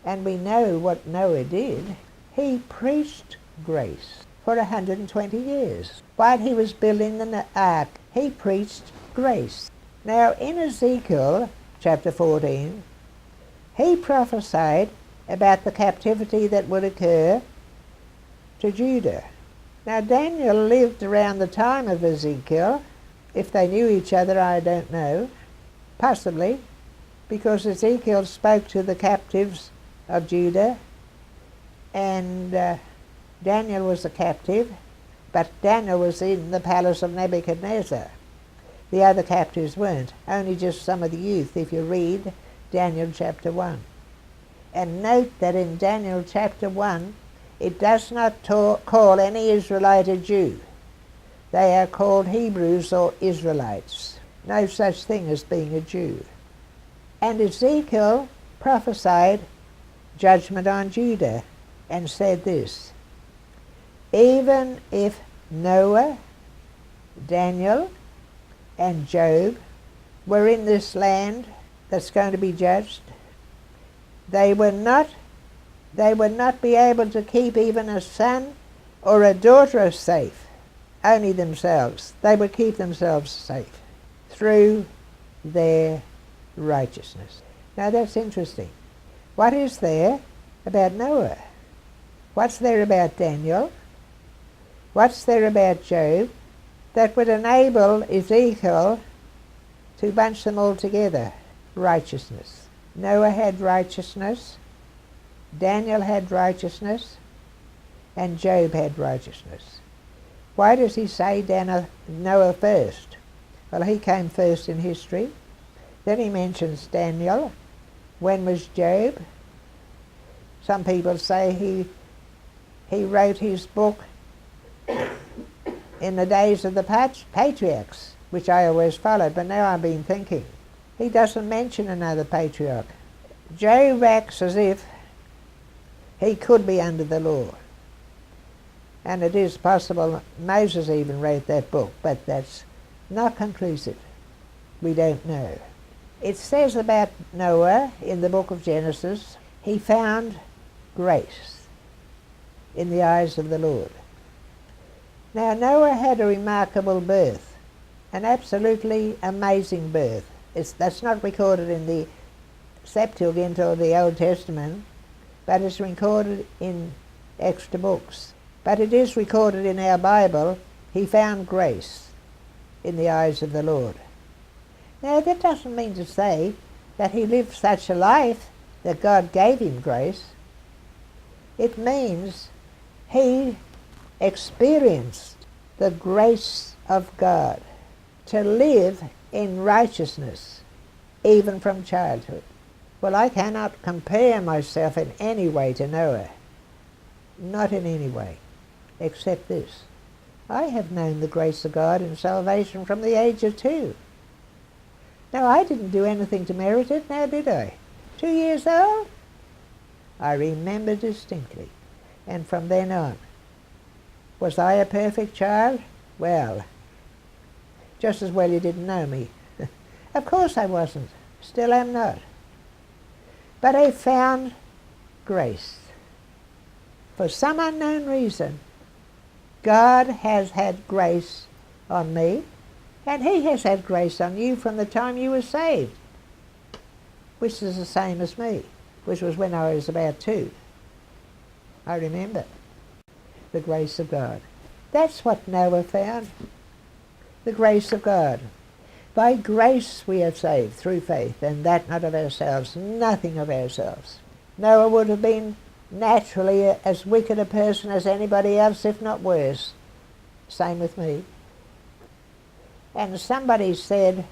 And we know what Noah did. He preached grace for 120 years. While he was building the ark, he preached grace. Now in Ezekiel chapter 14, he prophesied about the captivity that would occur to Judah. Now Daniel lived around the time of Ezekiel. If they knew each other, I don't know. Possibly, because Ezekiel spoke to the captives of Judah, and Daniel was a captive, but Daniel was in the palace of Nebuchadnezzar. The other captives weren't, only just some of the youth, if you read Daniel chapter 1. And note that in Daniel chapter 1, it does not call any Israelite a Jew. They are called Hebrews or Israelites. No such thing as being a Jew. And Ezekiel prophesied judgment on Judah and said this: even if Noah, Daniel, and Job were in this land that's going to be judged, they would not be able to keep even a son or a daughter safe, only themselves. They would keep themselves safe through their righteousness. Now that's interesting. What is there about Noah? What's there about Daniel? What's there about Job that would enable Ezekiel to bunch them all together? Righteousness. Noah had righteousness, Daniel had righteousness, and Job had righteousness. Why does he say Noah first? Well, he came first in history. Then he mentions Daniel. When was Job? Some people say he wrote his book in the days of the patriarchs, which I always followed, but now I've been thinking. He doesn't mention another patriarch. Job acts as if he could be under the law. And it is possible Moses even wrote that book, but that's not conclusive. We don't know. It says about Noah in the book of Genesis, he found grace in the eyes of the Lord. Now Noah had a remarkable birth, an absolutely amazing birth. That's not recorded in the Septuagint or the Old Testament, but it's recorded in extra books. But it is recorded in our Bible, he found grace in the eyes of the Lord. Now that doesn't mean to say that he lived such a life that God gave him grace. It means he experienced the grace of God to live in righteousness even from childhood. Well, I cannot compare myself in any way to Noah. Not in any way, except this. I have known the grace of God in salvation from the age of 2. Now, I didn't do anything to merit it, now did I? 2 years old? I remember distinctly. And from then on. Was I a perfect child? Well, just as well you didn't know me. Of course I wasn't. Still am not. But I found grace. For some unknown reason, God has had grace on me, and he has had grace on you from the time you were saved, which is the same as me, which was when I was about 2. I remember the grace of God. That's what Noah found, the grace of God. By grace we are saved through faith, and that not of ourselves, nothing of ourselves. Noah would have been naturally as wicked a person as anybody else, if not worse. Same with me. And somebody said,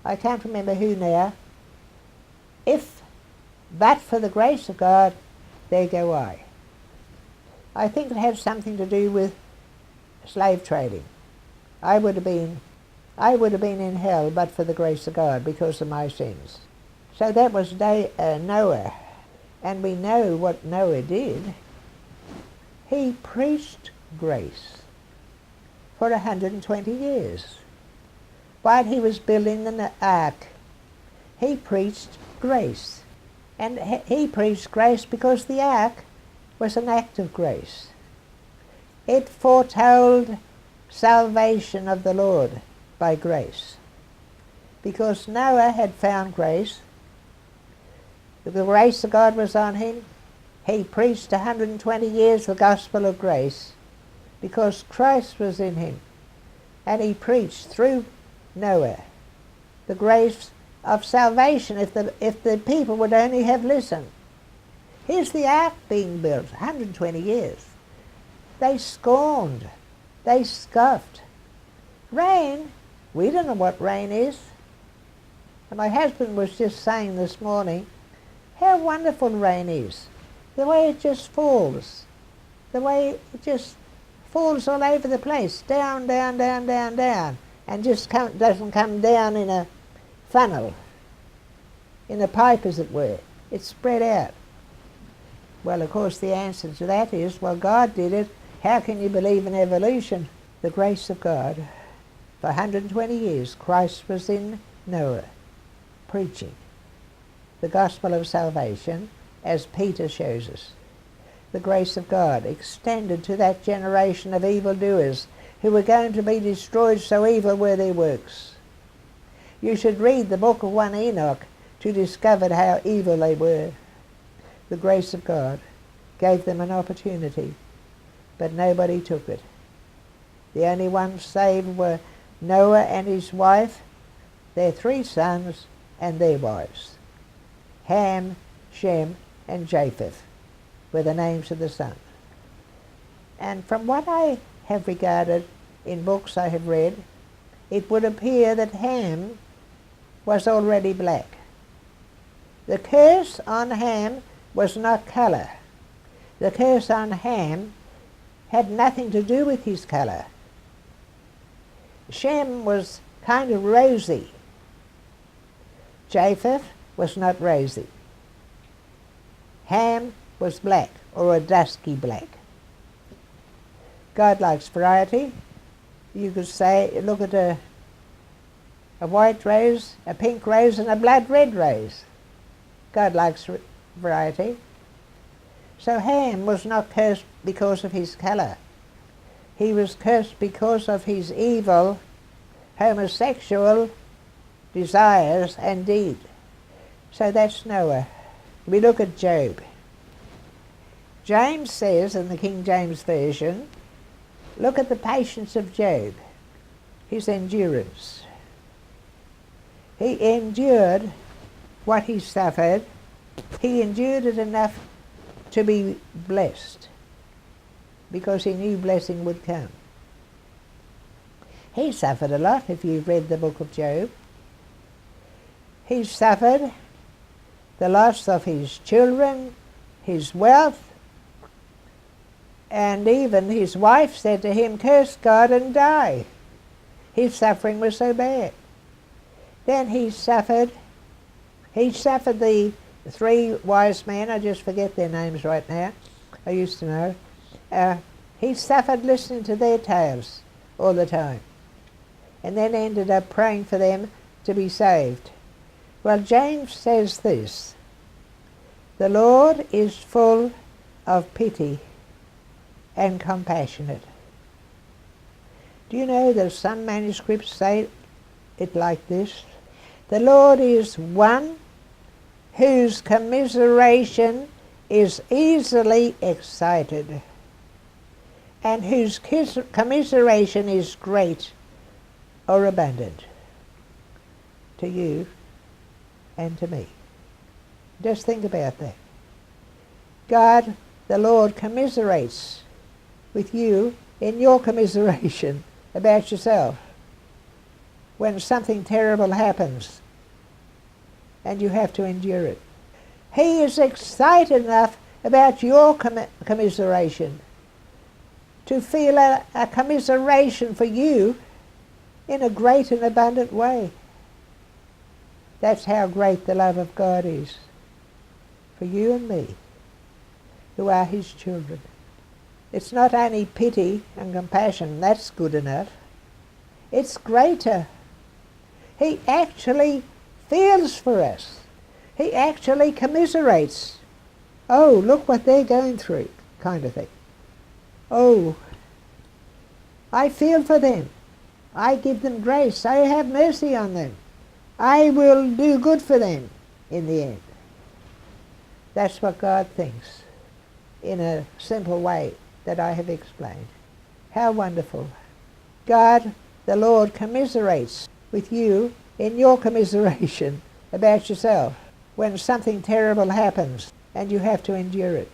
I can't remember who now, if but for the grace of God, there go I. I think it had something to do with slave trading. I would have been in hell but for the grace of God because of my sins. So that was Noah. And we know what Noah did. He preached grace for 120 years. While he was building the ark, he preached grace. And he preached grace because the ark was an act of grace. It foretold salvation of the Lord by grace. Because Noah had found grace, the grace of God was on him. He preached 120 years the gospel of grace because Christ was in him. And he preached through Noah the grace of salvation if the people would only have listened. Here's the ark being built, 120 years. They scorned. They scoffed. Rain, we don't know what rain is. And my husband was just saying this morning how wonderful rain is. The way it just falls. The way it just falls all over the place. Down, down, down, down, down. And just doesn't come down in a funnel. In a pipe, as it were. It's spread out. Well, of course, the answer to that is, well, God did it. How can you believe in evolution? The grace of God. For 120 years, Christ was in Noah, preaching the gospel of salvation, as Peter shows us. The grace of God extended to that generation of evildoers who were going to be destroyed, so evil were their works. You should read the book of 1 Enoch to discover how evil they were. The grace of God gave them an opportunity, but nobody took it. The only ones saved were Noah and his wife, their 3 sons, and their wives. Ham, Shem, and Japheth were the names of the sons. And from what I have regarded in books I have read, it would appear that Ham was already black. The curse on Ham was not colour. The curse on Ham had nothing to do with his colour. Shem was kind of rosy. Japheth was not rosy. Ham was black, or a dusky black. God likes variety. You could say, look at a white rose, a pink rose, and a blood red rose. God likes variety. So Ham was not cursed because of his colour. He was cursed because of his evil, homosexual desires and deed. So that's Noah. We look at Job. James says in the King James Version, look at the patience of Job, his endurance. He endured what he suffered. He endured it enough to be blessed because he knew blessing would come. He suffered a lot if you've read the book of Job. He suffered the loss of his children, his wealth, and even his wife said to him, curse God and die. His suffering was so bad. Then he suffered the 3 wise men, I just forget their names right now, I used to know. He suffered listening to their tales all the time, and then ended up praying for them to be saved. Well, James says this, the Lord is full of pity and compassionate. Do you know that some manuscripts say it like this? The Lord is one whose commiseration is easily excited, and whose commiseration is great or abundant to you and to me. Just think about that. God, the Lord, commiserates with you in your commiseration about yourself when something terrible happens and you have to endure it. He is excited enough about your commiseration to feel a commiseration for you in a great and abundant way. That's how great the love of God is for you and me, who are his children. It's not only pity and compassion, that's good enough. It's greater. He actually feels for us. He actually commiserates. Oh, look what they're going through, kind of thing. Oh, I feel for them. I give them grace. I have mercy on them. I will do good for them in the end. That's what God thinks in a simple way that I have explained. How wonderful. God, the Lord, commiserates with you in your commiseration about yourself when something terrible happens and you have to endure it.